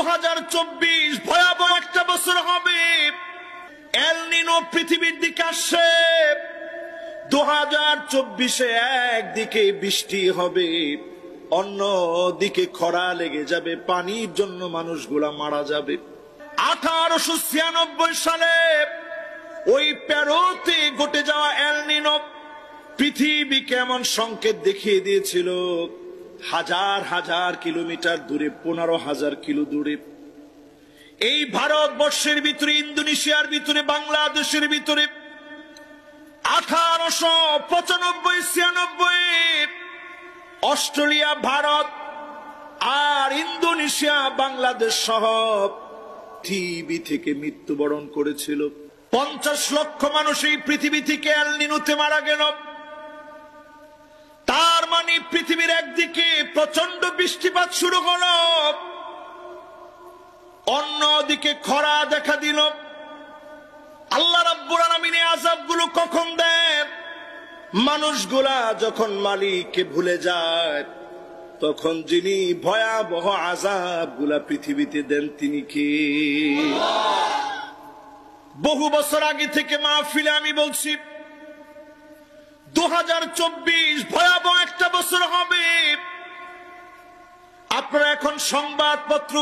2024 ভয়াবহ একটা বছর হবে। এল নিনো পৃথিবীর দিকে আসছে। 2024-এ একদিকে বৃষ্টি হবে, অন্যদিকে খরা লেগে যাবে, পানির জন্য মানুষগুলা মারা যাবে। 1896 সালে ওই পেরোতে ঘটে যাওয়া এল নিনো পৃথিবীকে এমন সংকেত দেখিয়ে দিয়েছিল, হাজার হাজার কিলোমিটার দূরে, 15,000 কিলো দূরে, এই ভারতবর্ষের ভিতরে, ইন্দোনেশিয়ার ভিতরে, বাংলাদেশের ভিতরে 1895-96 অস্ট্রেলিয়া, ভারত আর ইন্দোনেশিয়া, বাংলাদেশ সহ পৃথিবী থেকে মৃত্যুবরণ করেছিল। 50 লক্ষ মানুষ এই পৃথিবী থেকে এল নিনোতে মারা গেল। তার মানে পৃথিবীর একদিকে প্রচন্ড বৃষ্টিপাত শুরু হলো, অন্যদিকে খরা দেখা দিল। আল্লাহ রাব্বুল আলামিন এই আযাবগুলো কখন দেন? মানুষগুলা যখন মালিককে ভুলে যায়, তখন যিনি ভয়াবহ আযাবগুলা পৃথিবীতে দেন তিনি কে? বহু বছর আগে থেকে মাহফিলে আমি বলছি 2024 ভয়াবহ একটা বছর হবে। আপনারা এখন সংবাদপত্র